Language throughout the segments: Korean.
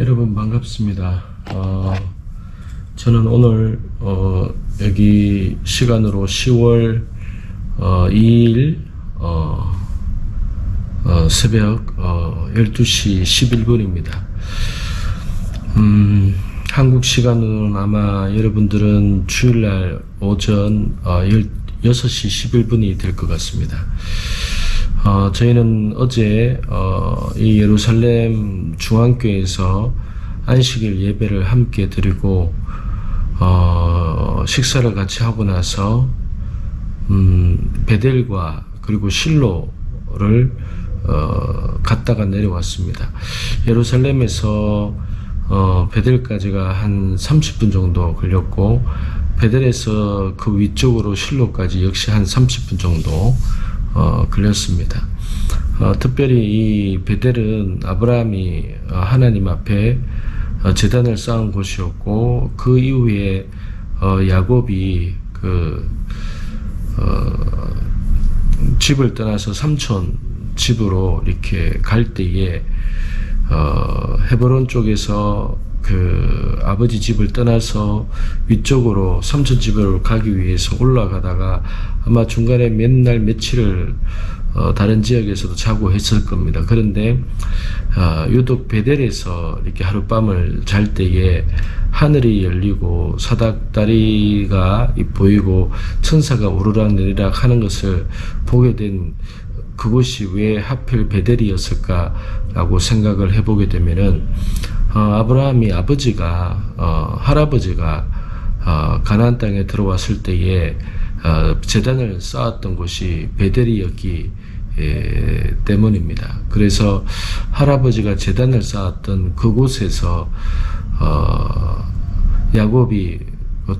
여러분 반갑습니다. 저는 오늘 여기 시간으로 10월 2일 새벽 12시 11분입니다. 한국 시간으로는 아마 여러분들은 주일날 오전 6시 11분이 될 것 같습니다. 저희는 어제 이 예루살렘 중앙교회에서 안식일 예배를 함께 드리고 식사를 같이 하고 나서 베델과 그리고 실로를 갔다가 내려왔습니다. 예루살렘에서 베델까지가 한 30분 정도 걸렸고, 베델에서 그 위쪽으로 실로까지 역시 한 30분 정도 걸렸습니다. 특별히 이 베델은 아브라함이 하나님 앞에 제단을 쌓은 곳이었고, 그 이후에 야곱이 집을 떠나서 삼촌 집으로 이렇게 갈 때에 헤브론 쪽에서 아버지 집을 떠나서 위쪽으로 삼촌 집으로 가기 위해서 올라가다가 아마 중간에 몇 날 며칠을 다른 지역에서도 자고 했을 겁니다. 그런데 유독 베델에서 이렇게 하룻밤을 잘 때에 하늘이 열리고 사닥다리가 보이고 천사가 오르락내리락 하는 것을 보게 된 그곳이 왜 하필 베델이었을까라고 생각을 해보게 되면은 아브라함이 할아버지가 가나안 땅에 들어왔을 때에 제단을 쌓았던 곳이 베델이었기 때문입니다. 그래서 할아버지가 제단을 쌓았던 그곳에서 야곱이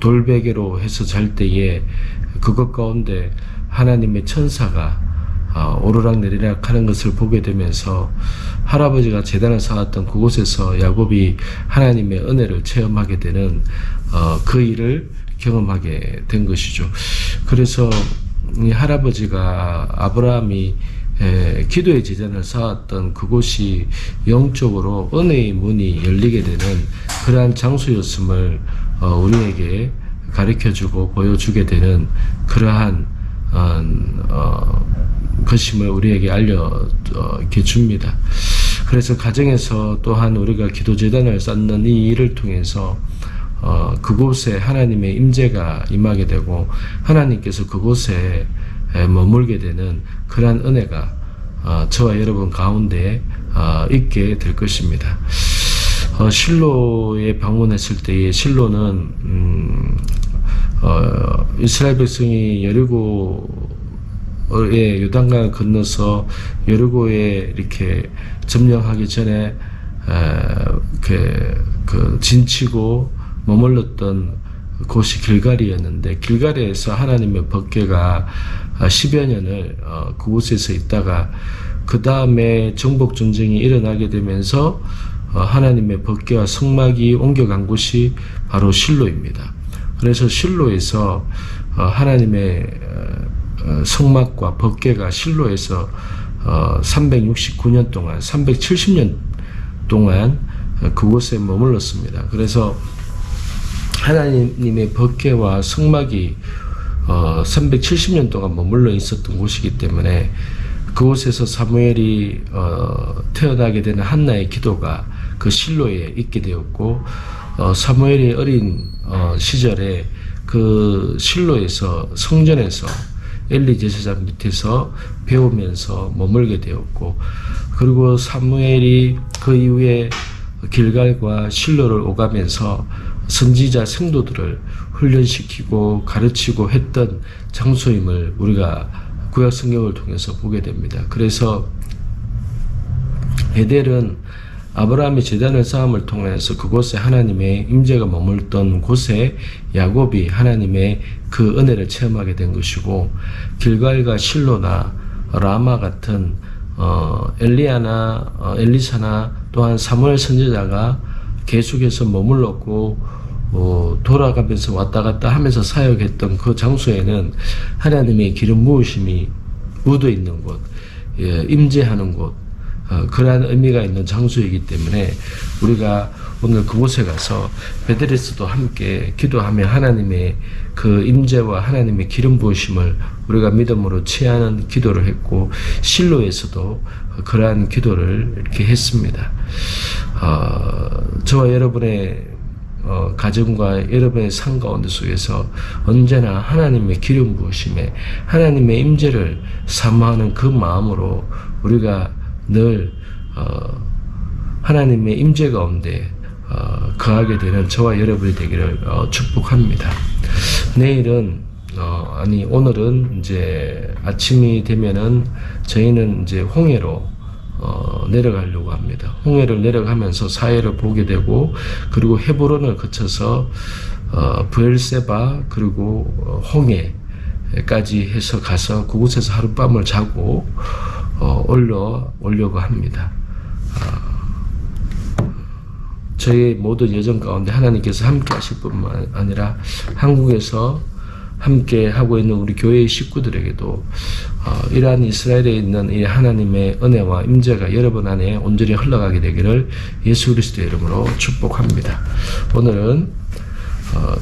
돌베개로 해서 잘 때에 그것 가운데 하나님의 천사가 오르락내리락 하는 것을 보게 되면서 할아버지가 제단을 쌓았던 그곳에서 야곱이 하나님의 은혜를 체험하게 되는 그 일을 경험하게 된 것이죠. 그래서 이 할아버지가 아브라함이 기도의 제단을 쌓았던 그곳이 영적으로 은혜의 문이 열리게 되는 그러한 장소였음을 우리에게 가르쳐주고 보여주게 되는 그러한 것임을 우리에게 알려줍니다. 그래서 가정에서 또한 우리가 기도제단을 쌓는 이 일을 통해서 그곳에 하나님의 임재가 임하게 되고 하나님께서 그곳에 머물게 되는 그러한 은혜가 저와 여러분 가운데 있게 될 것입니다. 실로에 방문했을 때에 실로는 이스라엘 백성이 여리고의 요단강을 건너서 여리고에 이렇게 점령하기 전에 진치고 머물렀던 곳이 길갈이었는데, 길갈에서 하나님의 법궤가 10여 년을 그곳에서 있다가 그 다음에 정복 전쟁이 일어나게 되면서 하나님의 법궤와 성막이 옮겨간 곳이 바로 실로입니다. 그래서 실로에서 하나님의 성막과 법궤가 실로에서 369년 동안 370년 동안 그곳에 머물렀습니다. 그래서 하나님의 법궤와 성막이 370년 동안 머물러 있었던 곳이기 때문에 그곳에서 사무엘이 태어나게 되는 한나의 기도가 그 실로에 있게 되었고, 사무엘이 어린 시절에 그 실로에서 성전에서 엘리 제사장 밑에서 배우면서 머물게 되었고, 그리고 사무엘이 그 이후에 길갈과 실로를 오가면서 선지자 성도들을 훈련시키고 가르치고 했던 장소임을 우리가 구약 성경을 통해서 보게 됩니다. 그래서 베델은 아브라함이 제단을 쌓음을 통해서 그곳에 하나님의 임재가 머물던 곳에 야곱이 하나님의 그 은혜를 체험하게 된 것이고, 길갈과 실로나 라마 같은 엘리사나 또한 사무엘 선지자가 계속해서 머물렀고 돌아가면서 왔다 갔다 하면서 사역했던 그 장소에는 하나님의 기름 부으심이 묻어 있는 곳, 임재하는 곳, 그러한 의미가 있는 장소이기 때문에 우리가 오늘 그곳에 가서 베드레스도 함께 기도하며 하나님의 그 임재와 하나님의 기름 부으심을 우리가 믿음으로 취하는 기도를 했고, 실로에서도 그러한 기도를 이렇게 했습니다. 저와 여러분의 가정과 여러분의 삶 가운데 속에서 언제나 하나님의 기름 부으심에 하나님의 임재를 사모하는 그 마음으로 우리가 늘 하나님의 임재 가운데 거하게 되는 저와 여러분이 되기를 축복합니다. 오늘은 이제 아침이 되면은 저희는 이제 홍해로 내려가려고 합니다. 홍해를 내려가면서 사해를 보게 되고, 그리고 헤브론을 거쳐서 브엘세바 그리고 홍해까지 해서 가서 그곳에서 하룻밤을 자고 올려오려고 합니다. 저희 모든 여정 가운데 하나님께서 함께 하실 뿐만 아니라 한국에서 함께 하고 있는 우리 교회의 식구들에게도 이러한 이스라엘에 있는 이 하나님의 은혜와 임재가 여러분 안에 온전히 흘러가게 되기를 예수 그리스도의 이름으로 축복합니다. 오늘은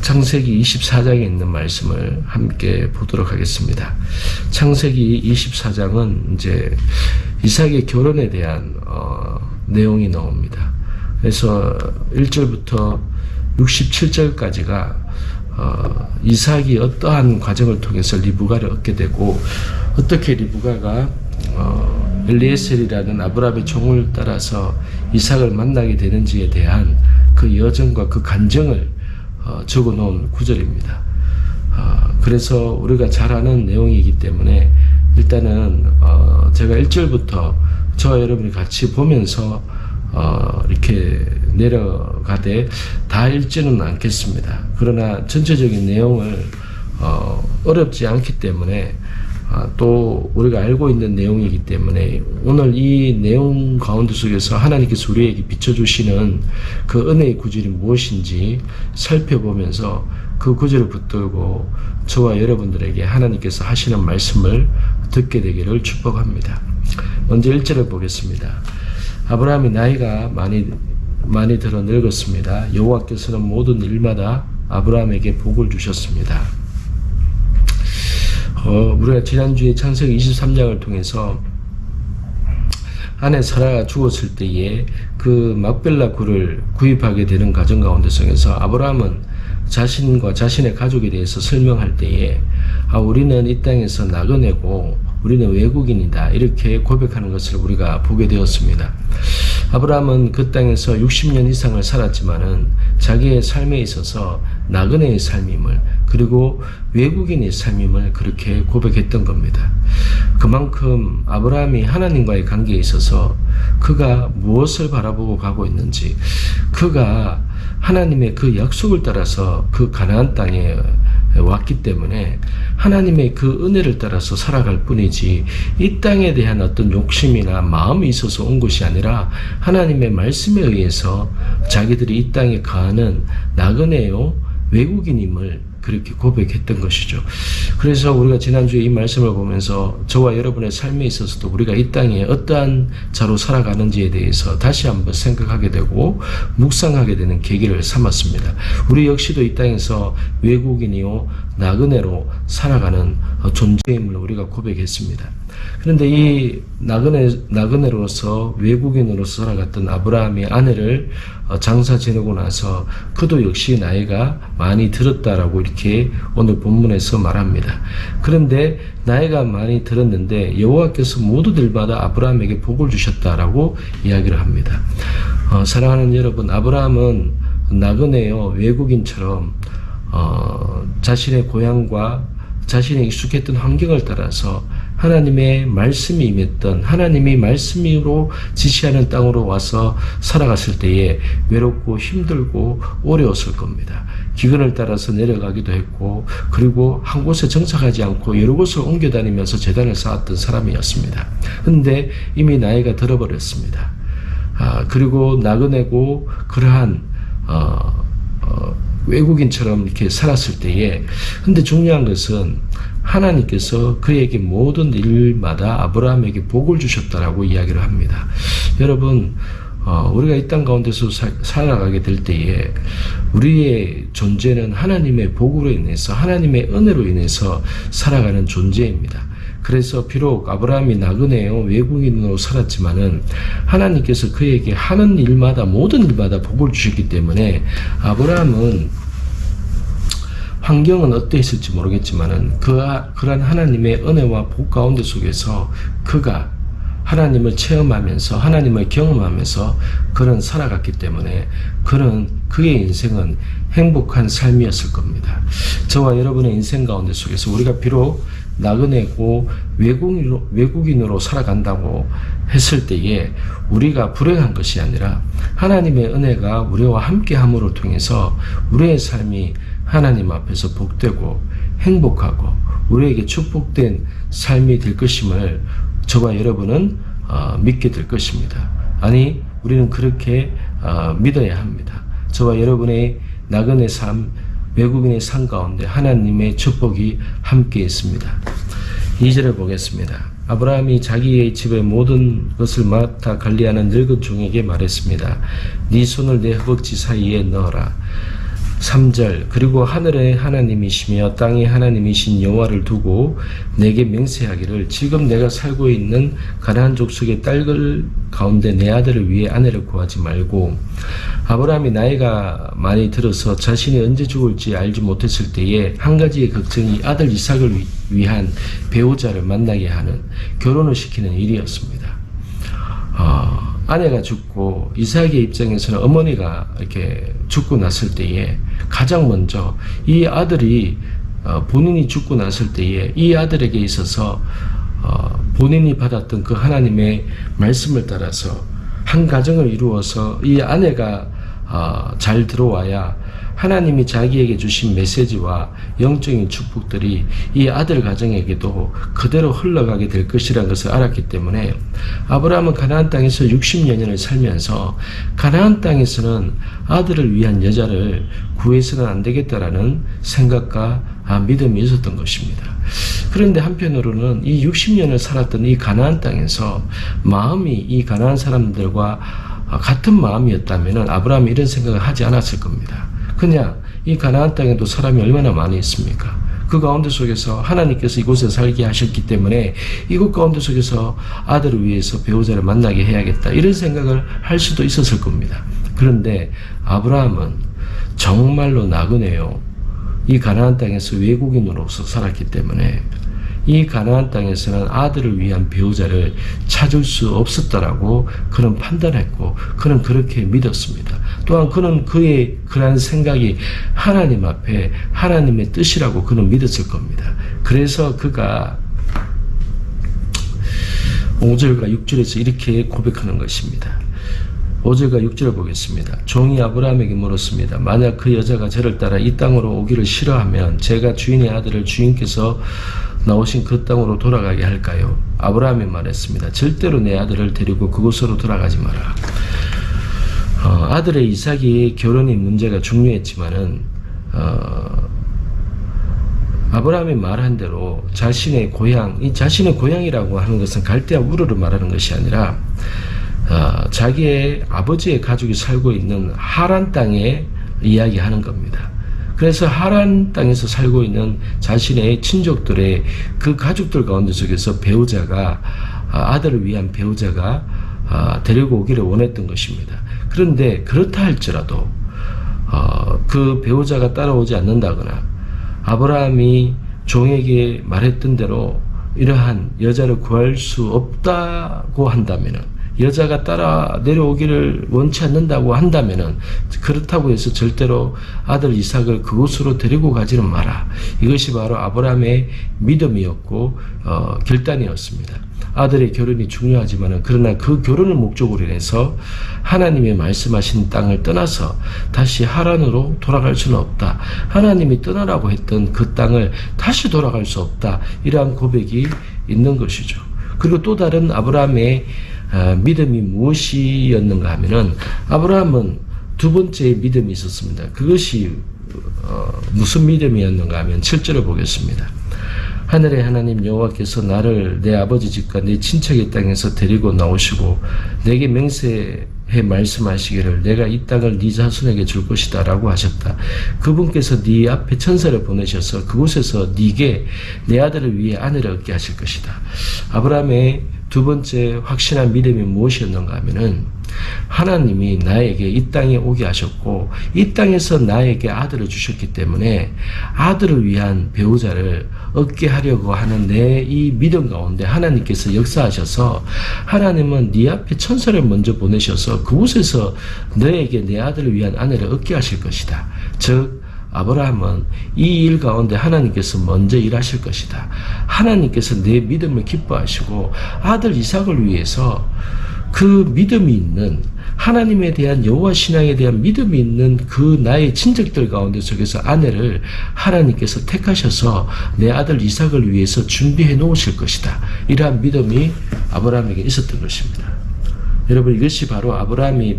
창세기 24장에 있는 말씀을 함께 보도록 하겠습니다. 창세기 24장은 이제 이삭의 결혼에 대한 내용이 나옵니다. 그래서 1절부터 67절까지가 이삭이 어떠한 과정을 통해서 리브가를 얻게 되고, 어떻게 리브가가 엘리에셀이라는 아브라함의 종을 따라서 이삭을 만나게 되는지에 대한 그 여정과 그 간증을 적어 놓은 구절입니다. 그래서 우리가 잘 아는 내용이기 때문에 일단은 제가 1절부터 저와 여러분이 같이 보면서 이렇게 내려가되 다 읽지는 않겠습니다. 그러나 전체적인 내용을 어렵지 않기 때문에 또 우리가 알고 있는 내용이기 때문에 오늘 이 내용 가운데 속에서 하나님께서 우리에게 비춰주시는 그 은혜의 구절이 무엇인지 살펴보면서 그 구절을 붙들고 저와 여러분들에게 하나님께서 하시는 말씀을 듣게 되기를 축복합니다. 먼저 1절을 보겠습니다. 아브라함이 나이가 많이 들어 늙었습니다. 여호와께서는 모든 일마다 아브라함에게 복을 주셨습니다. 우리가 지난주에 창세기 23장을 통해서 아내 사라가 죽었을 때에 그 막벨라 굴을 구입하게 되는 과정 가운데 속에서 아브라함은 자신과 자신의 가족에 대해서 설명할 때에 우리는 이 땅에서 나그네고 우리는 외국인이다, 이렇게 고백하는 것을 우리가 보게 되었습니다. 아브라함은 그 땅에서 60년 이상을 살았지만은 자기의 삶에 있어서 나그네의 삶임을, 그리고 외국인의 삶임을 그렇게 고백했던 겁니다. 그만큼 아브라함이 하나님과의 관계에 있어서 그가 무엇을 바라보고 가고 있는지, 그가 하나님의 그 약속을 따라서 그 가나안 땅에 왔기 때문에 하나님의 그 은혜를 따라서 살아갈 뿐이지 이 땅에 대한 어떤 욕심이나 마음이 있어서 온 것이 아니라 하나님의 말씀에 의해서 자기들이 이 땅에 거하는 나그네요 외국인임을 그렇게 고백했던 것이죠. 그래서 우리가 지난주에 이 말씀을 보면서 저와 여러분의 삶에 있어서도 우리가 이 땅에 어떠한 자로 살아가는지에 대해서 다시 한번 생각하게 되고 묵상하게 되는 계기를 삼았습니다. 우리 역시도 이 땅에서 외국인이요 나그네로 살아가는 존재임을 우리가 고백했습니다. 그런데 이 나그네로서 외국인으로서 살아갔던 아브라함이 아내를 장사 지내고 나서 그도 역시 나이가 많이 들었다라고 이렇게 오늘 본문에서 말합니다. 그런데 나이가 많이 들었는데 여호와께서 모두들마다 아브라함에게 복을 주셨다라고 이야기를 합니다. 사랑하는 여러분, 아브라함은 나그네요 외국인처럼 자신의 고향과 자신의 익숙했던 환경을 따라서 하나님의 말씀이 임했던, 하나님이 말씀으로 지시하는 땅으로 와서 살아갔을 때에 외롭고 힘들고 어려웠을 겁니다. 기근을 따라서 내려가기도 했고, 그리고 한 곳에 정착하지 않고 여러 곳을 옮겨 다니면서 재단을 쌓았던 사람이었습니다. 그런데 이미 나이가 들어버렸습니다. 그리고 나그네고 그러한 외국인처럼 이렇게 살았을 때에, 근데 중요한 것은 하나님께서 그에게 모든 일마다 아브라함에게 복을 주셨다라고 이야기를 합니다. 여러분, 우리가 이 땅 가운데서 살아가게 될 때에 우리의 존재는 하나님의 복으로 인해서, 하나님의 은혜로 인해서 살아가는 존재입니다. 그래서 비록 아브라함이 나그네요 외국인으로 살았지만은 하나님께서 그에게 하는 일마다, 모든 일마다 복을 주셨기 때문에 아브라함은 환경은 어떠했을지 모르겠지만은 그러한 하나님의 은혜와 복 가운데 속에서 그가 하나님을 체험하면서, 하나님을 경험하면서 그는 살아갔기 때문에 그의 인생은 행복한 삶이었을 겁니다. 저와 여러분의 인생 가운데 속에서 우리가 비록 나그네고 외국인으로 살아간다고 했을 때에 우리가 불행한 것이 아니라 하나님의 은혜가 우리와 함께함으로 통해서 우리의 삶이 하나님 앞에서 복되고 행복하고 우리에게 축복된 삶이 될 것임을 저와 여러분은 믿게 될 것입니다. 아니, 우리는 그렇게 믿어야 합니다. 저와 여러분의 나그네 삶, 외국인의 삶 가운데 하나님의 축복이 함께 있습니다. 2절을 보겠습니다. 아브라함이 자기의 집의 모든 것을 맡아 관리하는 늙은 종에게 말했습니다. 네 손을 내 허벅지 사이에 넣어라. 3절, 그리고 하늘의 하나님이시며 땅의 하나님이신 여호와를 두고 내게 맹세하기를 지금 내가 살고 있는 가나안 족속의 딸들 가운데 내 아들을 위해 아내를 구하지 말고. 아브라함이 나이가 많이 들어서 자신이 언제 죽을지 알지 못했을 때에 한 가지의 걱정이 아들 이삭을 위한 배우자를 만나게 하는, 결혼을 시키는 일이었습니다. 아내가 죽고 이삭의 입장에서는 어머니가 이렇게 죽고 났을 때에 가장 먼저 이 아들이 본인이 죽고 났을 때에 이 아들에게 있어서 본인이 받았던 그 하나님의 말씀을 따라서 한 가정을 이루어서 이 아내가 잘 들어와야 하나님이 자기에게 주신 메시지와 영적인 축복들이 이 아들 가정에게도 그대로 흘러가게 될 것이라는 것을 알았기 때문에 아브라함은 가나안 땅에서 60년을 살면서 가나안 땅에서는 아들을 위한 여자를 구해서는 안 되겠다라는 생각과 믿음이 있었던 것입니다. 그런데 한편으로는 이 60년을 살았던 이 가나안 땅에서 마음이 이 가나안 사람들과 같은 마음이었다면 아브라함이 이런 생각을 하지 않았을 겁니다. 그냥 이 가나안 땅에도 사람이 얼마나 많이 있습니까? 그 가운데 속에서 하나님께서 이곳에 살게 하셨기 때문에 이곳 가운데 속에서 아들을 위해서 배우자를 만나게 해야겠다, 이런 생각을 할 수도 있었을 겁니다. 그런데 아브라함은 정말로 나그네요 이 가나안 땅에서 외국인으로서 살았기 때문에 이 가나안 땅에서는 아들을 위한 배우자를 찾을 수 없었다라고 그는 판단했고 그는 그렇게 믿었습니다. 또한 그는 그의 그러한 생각이 하나님 앞에 하나님의 뜻이라고 그는 믿었을 겁니다. 그래서 그가 5절과 6절에서 이렇게 고백하는 것입니다. 5절과 6절을 보겠습니다. 종이 아브라함에게 물었습니다. 만약 그 여자가 저를 따라 이 땅으로 오기를 싫어하면 제가 주인의 아들을 주인께서 나오신 그 땅으로 돌아가게 할까요? 아브라함이 말했습니다. 절대로 내 아들을 데리고 그곳으로 돌아가지 마라. 아들의 이삭이 결혼이 문제가 중요했지만은 아브라함이 말한 대로 자신의 고향, 이 자신의 고향이라고 하는 것은 갈대아 우르를 말하는 것이 아니라 자기의 아버지의 가족이 살고 있는 하란 땅에 이야기하는 겁니다. 그래서 하란 땅에서 살고 있는 자신의 친족들의 그 가족들 가운데 속에서 배우자가, 아들을 위한 배우자가 데리고 오기를 원했던 것입니다. 그런데 그렇다 할지라도 그 배우자가 따라오지 않는다거나 아브라함이 종에게 말했던 대로 이러한 여자를 구할 수 없다고 한다면은, 여자가 따라 내려오기를 원치 않는다고 한다면은, 그렇다고 해서 절대로 아들 이삭을 그곳으로 데리고 가지는 마라. 이것이 바로 아브라함의 믿음이었고 결단이었습니다. 아들의 결혼이 중요하지만은 그러나 그 결혼을 목적으로 인해서 하나님의 말씀하신 땅을 떠나서 다시 하란으로 돌아갈 수는 없다. 하나님이 떠나라고 했던 그 땅을 다시 돌아갈 수 없다. 이러한 고백이 있는 것이죠. 그리고 또 다른 아브라함의 믿음이 무엇이었는가 하면은, 아브라함은 두 번째 믿음이 있었습니다. 그것이 무슨 믿음이었는가 하면 7절을 보겠습니다. 하늘의 하나님 여호와께서 나를 내 아버지 집과 내 친척의 땅에서 데리고 나오시고 내게 맹세해 말씀하시기를 내가 이 땅을 네 자손에게 줄 것이다 라고 하셨다. 그분께서 네 앞에 천사를 보내셔서 그곳에서 네게 내 아들을 위해 아내를 얻게 하실 것이다. 아브라함의 두 번째 확신한 믿음이 무엇이었는가 하면은 하나님이 나에게 이 땅에 오게 하셨고 이 땅에서 나에게 아들을 주셨기 때문에 아들을 위한 배우자를 얻게 하려고 하는 내 이 믿음 가운데 하나님께서 역사하셔서 하나님은 네 앞에 천사를 먼저 보내셔서 그곳에서 너에게 내 아들을 위한 아내를 얻게 하실 것이다. 즉 아브라함은 이 일 가운데 하나님께서 먼저 일하실 것이다. 하나님께서 내 믿음을 기뻐하시고 아들 이삭을 위해서 그 믿음이 있는 하나님에 대한 여호와 신앙에 대한 믿음이 있는 그 나의 친척들 가운데 속에서 아내를 하나님께서 택하셔서 내 아들 이삭을 위해서 준비해 놓으실 것이다. 이러한 믿음이 아브라함에게 있었던 것입니다. 여러분 이것이 바로 아브라함이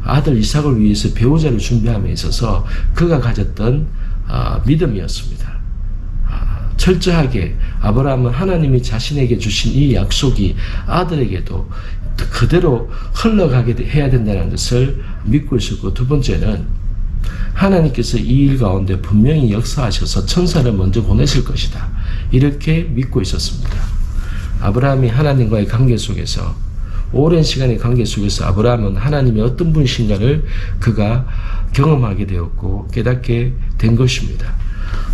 아들 이삭을 위해서 배우자를 준비함에 있어서 그가 가졌던 믿음이었습니다. 철저하게 아브라함은 하나님이 자신에게 주신 이 약속이 아들에게도 그대로 흘러가게 해야 된다는 것을 믿고 있었고, 두 번째는 하나님께서 이 일 가운데 분명히 역사하셔서 천사를 먼저 보내실 것이다. 이렇게 믿고 있었습니다. 아브라함이 하나님과의 관계 속에서 오랜 시간의 관계 속에서 아브라함은 하나님이 어떤 분이신가를 그가 경험하게 되었고 깨닫게 된 것입니다.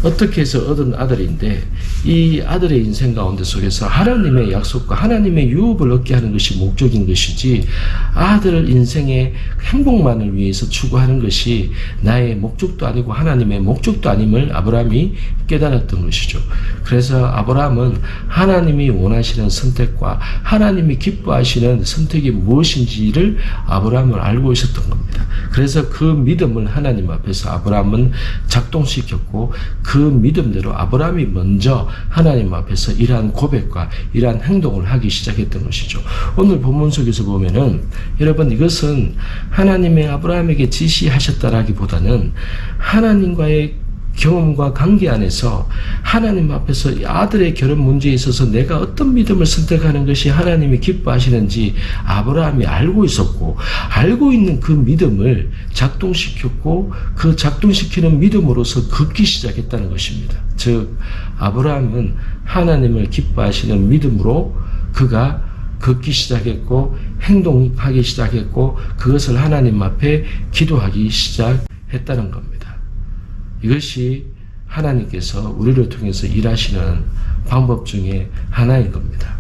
어떻게 해서 얻은 아들인데 이 아들의 인생 가운데 속에서 하나님의 약속과 하나님의 유업을 얻게 하는 것이 목적인 것이지 아들 인생의 행복만을 위해서 추구하는 것이 나의 목적도 아니고 하나님의 목적도 아님을 아브라함이 깨달았던 것이죠. 그래서 아브라함은 하나님이 원하시는 선택과 하나님이 기뻐하시는 선택이 무엇인지를 아브라함은 알고 있었던 겁니다. 그래서 그 믿음을 하나님 앞에서 아브라함은 작동시켰고 그 믿음대로 아브라함이 먼저 하나님 앞에서 이러한 고백과 이러한 행동을 하기 시작했던 것이죠. 오늘 본문 속에서 보면은 여러분 이것은 하나님의 아브라함에게 지시하셨다라기보다는 하나님과의 경험과 관계 안에서 하나님 앞에서 아들의 결혼 문제에 있어서 내가 어떤 믿음을 선택하는 것이 하나님이 기뻐하시는지 아브라함이 알고 있었고 알고 있는 그 믿음을 작동시켰고 그 작동시키는 믿음으로서 걷기 시작했다는 것입니다. 즉 아브라함은 하나님을 기뻐하시는 믿음으로 그가 걷기 시작했고 행동하기 시작했고 그것을 하나님 앞에 기도하기 시작했다는 겁니다. 이것이 하나님께서 우리를 통해서 일하시는 방법 중에 하나인 겁니다.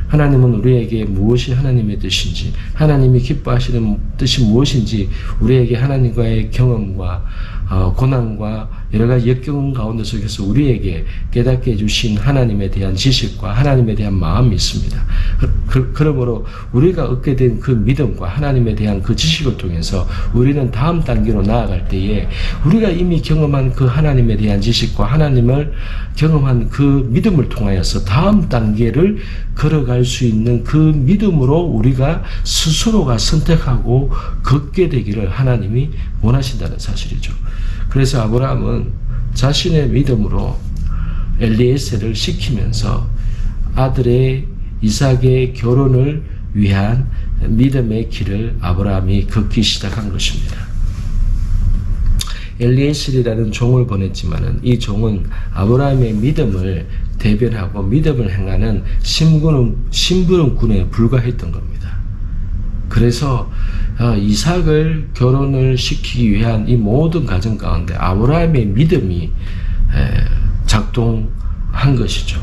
하나님은 우리에게 무엇이 하나님의 뜻인지, 하나님이 기뻐하시는 뜻이 무엇인지 우리에게 하나님과의 경험과 고난과 여러 가지 역경 가운데 속에서 우리에게 깨닫게 해주신 하나님에 대한 지식과 하나님에 대한 마음이 있습니다. 그러므로 우리가 얻게 된 그 믿음과 하나님에 대한 그 지식을 통해서 우리는 다음 단계로 나아갈 때에 우리가 이미 경험한 그 하나님에 대한 지식과 하나님을 경험한 그 믿음을 통하여서 다음 단계를 걸어갈 수 있는 그 믿음으로 우리가 스스로가 선택하고 걷게 되기를 하나님이 원하신다는 사실이죠. 그래서 아브라함은 자신의 믿음으로 엘리에셀을 시키면서 아들의 이삭의 결혼을 위한 믿음의 길을 아브라함이 걷기 시작한 것입니다. 엘리에셀이라는 종을 보냈지만은 이 종은 아브라함의 믿음을 대변하고 믿음을 행하는 심부름꾼에 불과했던 겁니다. 그래서 이삭을 결혼을 시키기 위한 이 모든 과정 가운데 아브라함의 믿음이 작동한 것이죠.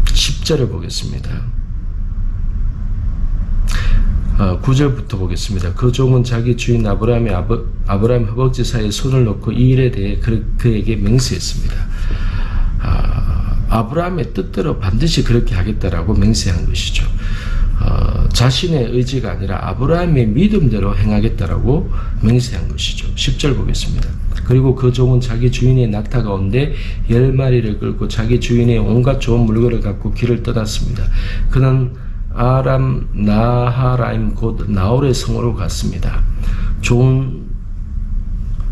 10절을 보겠습니다. 9절부터 보겠습니다. 그 종은 자기 주인 아브라함 허벅지 사이에 손을 놓고 이 일에 대해 그에게 맹세했습니다. 아브라함의 뜻대로 반드시 그렇게 하겠다라고 맹세한 것이죠. 자신의 의지가 아니라 아브라함의 믿음대로 행하겠다라고 맹세한 것이죠. 10절 보겠습니다. 그리고 그 종은 자기 주인의 낙타 가운데 10마리를 끌고 자기 주인의 온갖 좋은 물건을 갖고 길을 떠났습니다. 그는 아람 나하라임 곧 나홀의 성으로 갔습니다.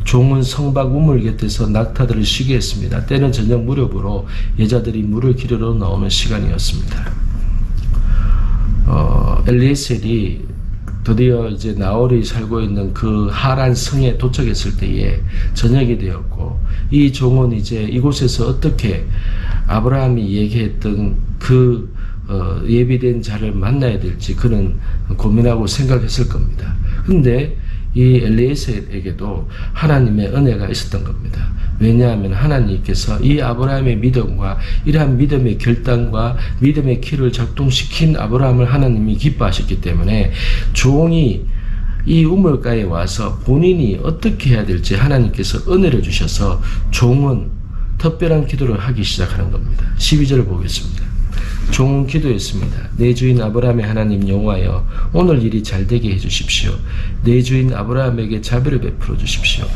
종은 성박 우물 곁에서 낙타들을 쉬게 했습니다. 때는 저녁 무렵으로 여자들이 물을 기르러 나오는 시간이었습니다. 엘리에셀이 드디어 이제 나홀이 살고 있는 그 하란 성에 도착했을 때에 저녁이 되었고, 이 종은 이제 이곳에서 어떻게 아브라함이 얘기했던 그 예비된 자를 만나야 될지 그는 고민하고 생각했을 겁니다. 근데 이 엘리에셀에게도 하나님의 은혜가 있었던 겁니다. 왜냐하면 하나님께서 이 아브라함의 믿음과 이러한 믿음의 결단과 믿음의 키를 작동시킨 아브라함을 하나님이 기뻐하셨기 때문에 종이 이 우물가에 와서 본인이 어떻게 해야 될지 하나님께서 은혜를 주셔서 종은 특별한 기도를 하기 시작하는 겁니다. 12절을 보겠습니다. 종은 기도했습니다. 내 주인 아브라함의 하나님 여호와여, 오늘 일이 잘되게 해주십시오. 내 주인 아브라함에게 자비를 베풀어 주십시오.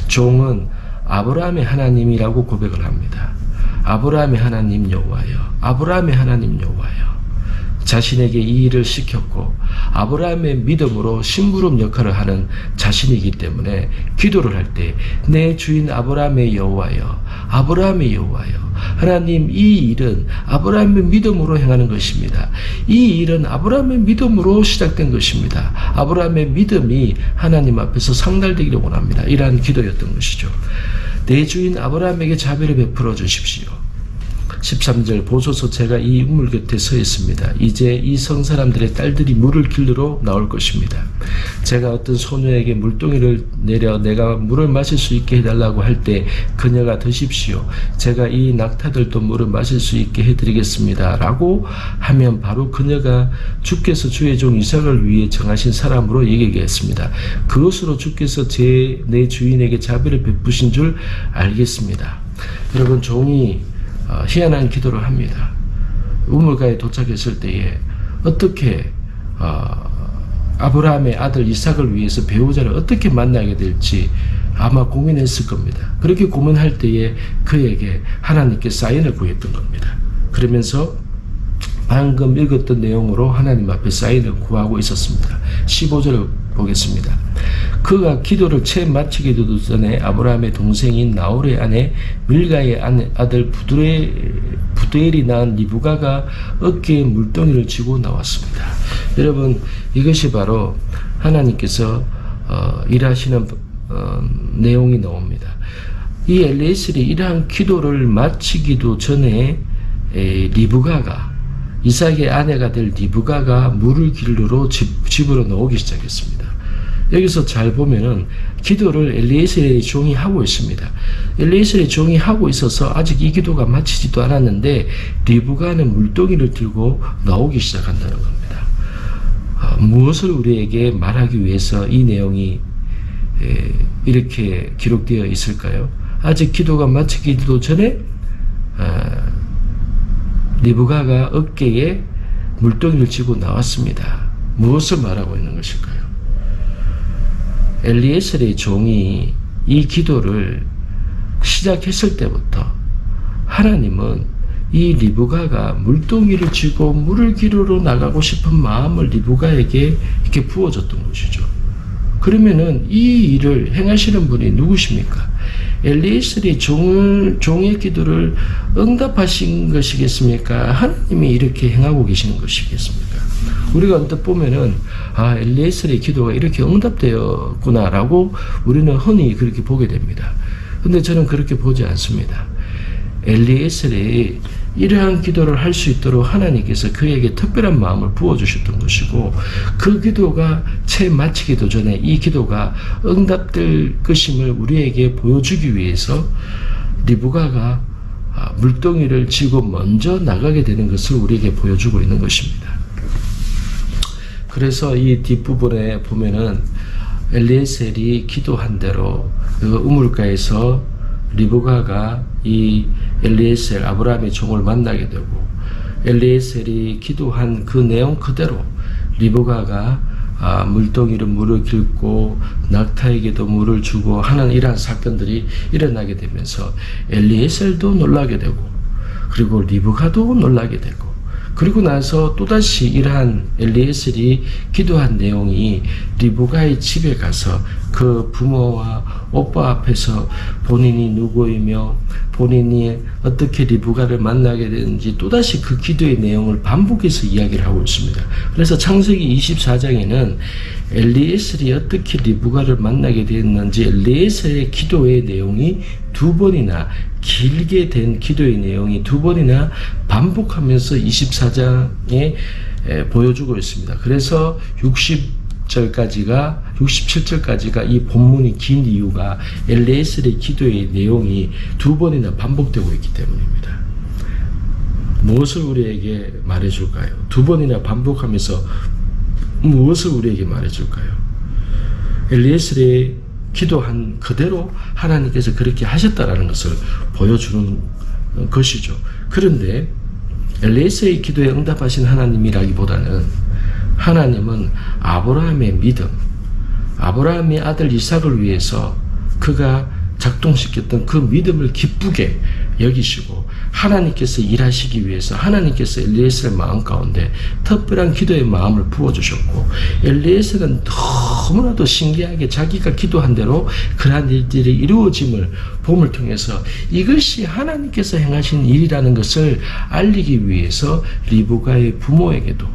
종은 아브라함의 하나님이라고 고백을 합니다. 아브라함의 하나님 여호와여, 아브라함의 하나님 여호와여. 자신에게 이 일을 시켰고 아브라함의 믿음으로 심부름 역할을 하는 자신이기 때문에 기도를 할 때 내 주인 아브라함의 여호와여, 아브라함의 여호와여, 하나님, 이 일은 아브라함의 믿음으로 행하는 것입니다. 이 일은 아브라함의 믿음으로 시작된 것입니다. 아브라함의 믿음이 하나님 앞에서 상달되기를 원합니다. 이러한 기도였던 것이죠. 내 주인 아브라함에게 자비를 베풀어 주십시오. 13절, 보소서 제가 이 우물 곁에 서 있습니다. 이제 이 성 사람들의 딸들이 물을 길르러 나올 것입니다. 제가 어떤 소녀에게 물동이를 내려 내가 물을 마실 수 있게 해달라고 할 때 그녀가 드십시오. 제가 이 낙타들도 물을 마실 수 있게 해드리겠습니다. 라고 하면 바로 그녀가 주께서 주의 종 이삭을 위해 정하신 사람으로 얘기했습니다. 그것으로 주께서 내 주인에게 자비를 베푸신 줄 알겠습니다. 여러분, 종이 희한한 기도를 합니다. 우물가에 도착했을 때에 어떻게 아브라함의 아들 이삭을 위해서 배우자를 어떻게 만나게 될지 아마 고민했을 겁니다. 그렇게 고민할 때에 그에게 하나님께 사인을 구했던 겁니다. 그러면서 방금 읽었던 내용으로 하나님 앞에 사인을 구하고 있었습니다. 15절을 보겠습니다. 그가 기도를 채 마치기도 전에 아브라함의 동생인 나홀의 아내 밀가의 아들 부두엘이 낳은 리브가가 어깨에 물동이를 쥐고 나왔습니다. 여러분, 이것이 바로 하나님께서 일하시는 내용이 나옵니다. 이 엘리에셀이 이러한 기도를 마치기도 전에 리브가가, 이삭의 아내가 될 리브가가 물을 길르러 집으로 나오기 시작했습니다. 여기서 잘 보면은 기도를 엘리에셀의 종이 하고 있습니다. 엘리에셀의 종이 하고 있어서 아직 이 기도가 마치지도 않았는데 리브가는 물동이를 들고 나오기 시작한다는 겁니다. 무엇을 우리에게 말하기 위해서 이 내용이 이렇게 기록되어 있을까요? 아직 기도가 마치기도 전에 리브가가 어깨에 물동이를 쥐고 나왔습니다. 무엇을 말하고 있는 것일까요? 엘리에셀의 종이 이 기도를 시작했을 때부터 하나님은 이 리브가가 물동이를 쥐고 물을 기르러 나가고 싶은 마음을 리브가에게 이렇게 부어줬던 것이죠. 그러면은 이 일을 행하시는 분이 누구십니까? 엘리에셀이 종의 기도를 응답하신 것이겠습니까? 하나님이 이렇게 행하고 계시는 것이겠습니까? 우리가 언뜻 보면은 엘리에셀의 기도가 이렇게 응답되었구나라고 우리는 흔히 그렇게 보게 됩니다. 근데 저는 그렇게 보지 않습니다. 엘리에셀이 이러한 기도를 할 수 있도록 하나님께서 그에게 특별한 마음을 부어주셨던 것이고, 그 기도가 채 마치기도 전에 이 기도가 응답될 것임을 우리에게 보여주기 위해서 리브가가 물동이를 쥐고 먼저 나가게 되는 것을 우리에게 보여주고 있는 것입니다. 그래서 이 뒷부분에 보면은 엘리에셀이 기도한 대로 그 우물가에서 리브가가 이 엘리에셀, 아브라함의 종을 만나게 되고, 엘리에셀이 기도한 그 내용 그대로 리브가가 물동이로 물을 길고 낙타에게도 물을 주고 하는 이러한 사건들이 일어나게 되면서 엘리에셀도 놀라게 되고, 그리고 리브가도 놀라게 되고, 그리고 나서 또다시 이러한 엘리에셀이 기도한 내용이 리브가의 집에 가서 그 부모와 오빠 앞에서 본인이 누구이며 본인이 어떻게 리브가를 만나게 되는지 또다시 그 기도의 내용을 반복해서 이야기를 하고 있습니다. 그래서 창세기 24장에는 엘리에셀이 어떻게 리브가를 만나게 되었는지 엘리에셀의 기도의 내용이 두 번이나 길게 된 기도의 내용이 두 번이나 반복하면서 24장에 보여주고 있습니다. 그래서 67절까지가 이 본문이 긴 이유가 엘리에셀의 기도의 내용이 두 번이나 반복되고 있기 때문입니다. 무엇을 우리에게 말해줄까요? 두 번이나 반복하면서 무엇을 우리에게 말해줄까요? 엘리에셀의 기도한 그대로 하나님께서 그렇게 하셨다라는 것을 보여주는 것이죠. 그런데 엘리에셀의 기도에 응답하신 하나님이라기보다는 하나님은 아브라함의 믿음, 아브라함의 아들 이삭을 위해서 그가 작동시켰던 그 믿음을 기쁘게 여기시고 하나님께서 일하시기 위해서 하나님께서 엘리에셀의 마음 가운데 특별한 기도의 마음을 부어주셨고 엘리에셀은 너무나도 신기하게 자기가 기도한 대로 그러한 일들이 이루어짐을 봄을 통해서 이것이 하나님께서 행하신 일이라는 것을 알리기 위해서 리브가의 부모에게도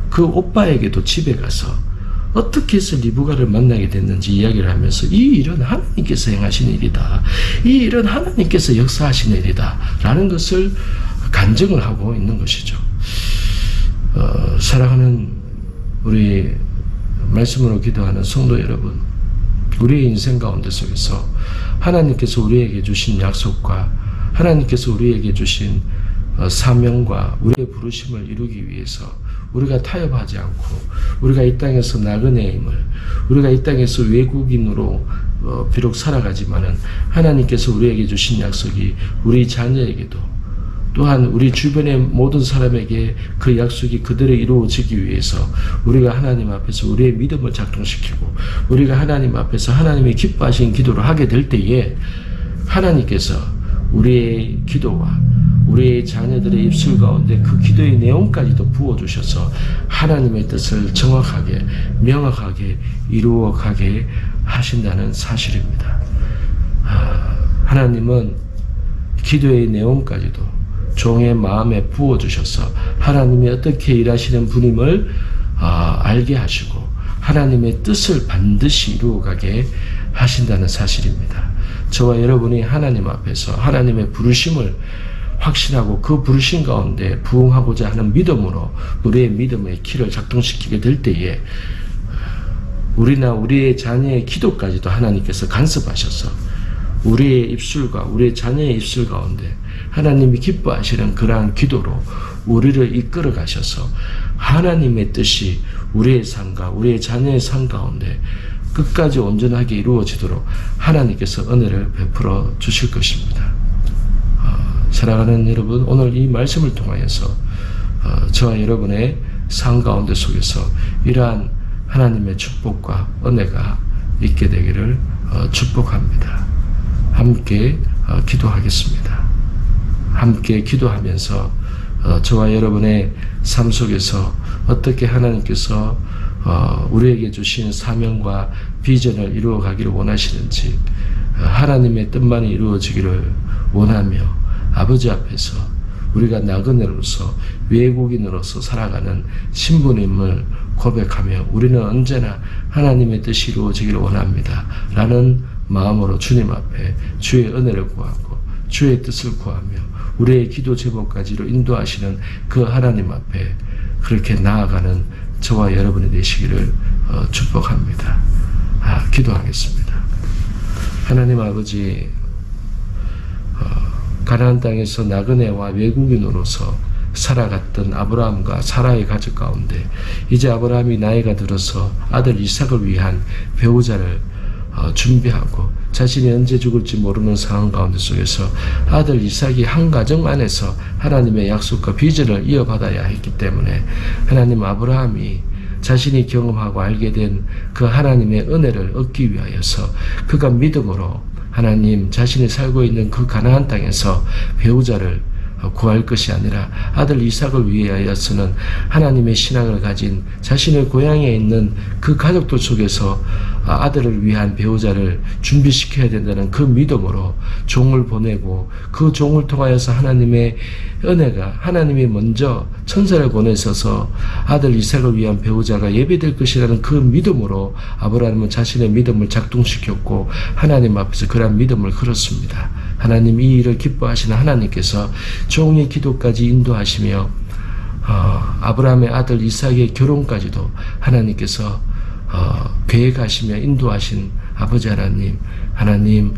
그 오빠에게도 집에 가서 어떻게 해서 리브가를 만나게 됐는지 이야기를 하면서 이 일은 하나님께서 행하신 일이다. 이 일은 하나님께서 역사하신 일이다. 라는 것을 간증을 하고 있는 것이죠. 사랑하는 우리 말씀으로 기도하는 성도 여러분, 우리의 인생 가운데 속에서 하나님께서 우리에게 주신 약속과 하나님께서 우리에게 주신 사명과 우리의 부르심을 이루기 위해서 우리가 타협하지 않고 우리가 이 땅에서 나그네임을 우리가 이 땅에서 외국인으로 비록 살아가지만은 하나님께서 우리에게 주신 약속이 우리 자녀에게도 또한 우리 주변의 모든 사람에게 그 약속이 그대로 이루어지기 위해서 우리가 하나님 앞에서 우리의 믿음을 작동시키고 우리가 하나님 앞에서 하나님의 기뻐하신 기도를 하게 될 때에 하나님께서 우리의 기도와 우리의 자녀들의 입술 가운데 그 기도의 내용까지도 부어주셔서 하나님의 뜻을 정확하게 명확하게 이루어가게 하신다는 사실입니다. 하나님은 기도의 내용까지도 종의 마음에 부어주셔서 하나님이 어떻게 일하시는 분임을 알게 하시고 하나님의 뜻을 반드시 이루어가게 하신다는 사실입니다. 저와 여러분이 하나님 앞에서 하나님의 부르심을 확신하고 그 부르심 가운데 부응하고자 하는 믿음으로 우리의 믿음의 키를 작동시키게 될 때에 우리나 우리의 자녀의 기도까지도 하나님께서 간섭하셔서 우리의 입술과 우리의 자녀의 입술 가운데 하나님이 기뻐하시는 그러한 기도로 우리를 이끌어 가셔서 하나님의 뜻이 우리의 삶과 우리의 자녀의 삶 가운데 끝까지 온전하게 이루어지도록 하나님께서 은혜를 베풀어 주실 것입니다. 사랑하는 여러분, 오늘 이 말씀을 통하여서 저와 여러분의 삶 가운데 속에서 이러한 하나님의 축복과 은혜가 있게 되기를 축복합니다. 함께 기도하겠습니다. 함께 기도하면서 저와 여러분의 삶 속에서 어떻게 하나님께서 우리에게 주신 사명과 비전을 이루어가기를 원하시는지 하나님의 뜻만이 이루어지기를 원하며 아버지 앞에서 우리가 나그네로서 외국인으로서 살아가는 신부님을 고백하며 우리는 언제나 하나님의 뜻이 이루어지기를 원합니다. 라는 마음으로 주님 앞에 주의 은혜를 구하고 주의 뜻을 구하며 우리의 기도 제목까지로 인도하시는 그 하나님 앞에 그렇게 나아가는 저와 여러분이 되시기를 축복합니다. 기도하겠습니다. 하나님 아버지, 가나안 땅에서 나그네와 외국인으로서 살아갔던 아브라함과 사라의 가족 가운데 이제 아브라함이 나이가 들어서 아들 이삭을 위한 배우자를 준비하고 자신이 언제 죽을지 모르는 상황 가운데 속에서 아들 이삭이 한 가정 안에서 하나님의 약속과 비전을 이어받아야 했기 때문에 하나님 아브라함이 자신이 경험하고 알게 된 그 하나님의 은혜를 얻기 위하여서 그가 믿음으로 하나님 자신이 살고 있는 그 가나안 땅에서 배우자를 구할 것이 아니라 아들 이삭을 위하여서는 하나님의 신앙을 가진 자신의 고향에 있는 그 가족들 속에서 아들을 위한 배우자를 준비시켜야 된다는 그 믿음으로 종을 보내고 그 종을 통하여서 하나님의 은혜가 하나님이 먼저 천사를 보내셔서 아들 이삭을 위한 배우자가 예비될 것이라는 그 믿음으로 아브라함은 자신의 믿음을 작동시켰고 하나님 앞에서 그러한 믿음을 걸었습니다. 하나님 이 일을 기뻐하시는 하나님께서 종의 기도까지 인도하시며 아브라함의 아들 이삭의 결혼까지도 하나님께서 계획하시며 인도하신 아버지 하나님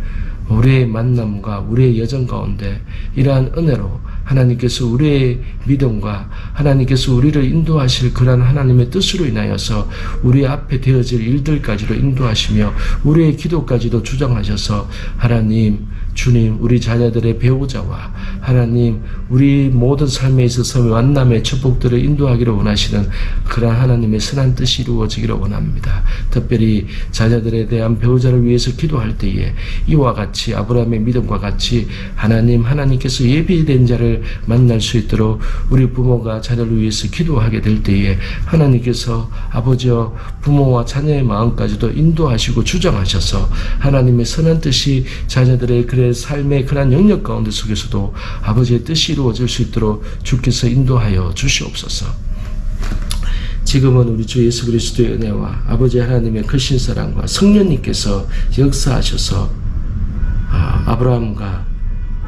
우리의 만남과 우리의 여정 가운데 이러한 은혜로 하나님께서 우리의 믿음과 하나님께서 우리를 인도하실 그러한 하나님의 뜻으로 인하여서 우리 앞에 되어질 일들까지도 인도하시며 우리의 기도까지도 주장하셔서 하나님 주님 우리 자녀들의 배우자와 하나님 우리 모든 삶에 있어서 만남의 축복들을 인도하기를 원하시는 그러한 하나님의 선한 뜻이 이루어지기를 원합니다. 특별히 자녀들에 대한 배우자를 위해서 기도할 때에 이와 같이 아브라함의 믿음과 같이 하나님께서 예비된 자를 만날 수 있도록 우리 부모가 자녀를 위해서 기도하게 될 때에 하나님께서 아버지와 부모와 자녀의 마음까지도 인도하시고 주장하셔서 하나님의 선한 뜻이 자녀들의 그의 삶의 그러한 영역 가운데 속에서도 아버지의 뜻이 이루어질 수 있도록 주께서 인도하여 주시옵소서. 지금은 우리 주 예수 그리스도의 은혜와 아버지 하나님의 크신 사랑과 성령님께서 역사하셔서 아브라함과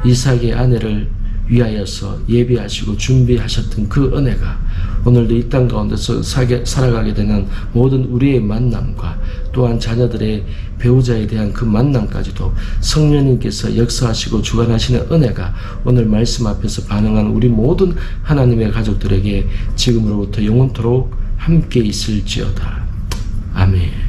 이삭의 아내를 위하여서 예비하시고 준비하셨던 그 은혜가 오늘도 이 땅 가운데서 살아가게 되는 모든 우리의 만남과 또한 자녀들의 배우자에 대한 그 만남까지도 성령님께서 역사하시고 주관하시는 은혜가 오늘 말씀 앞에서 반응한 우리 모든 하나님의 가족들에게 지금으로부터 영원토록 함께 있을지어다. 아멘.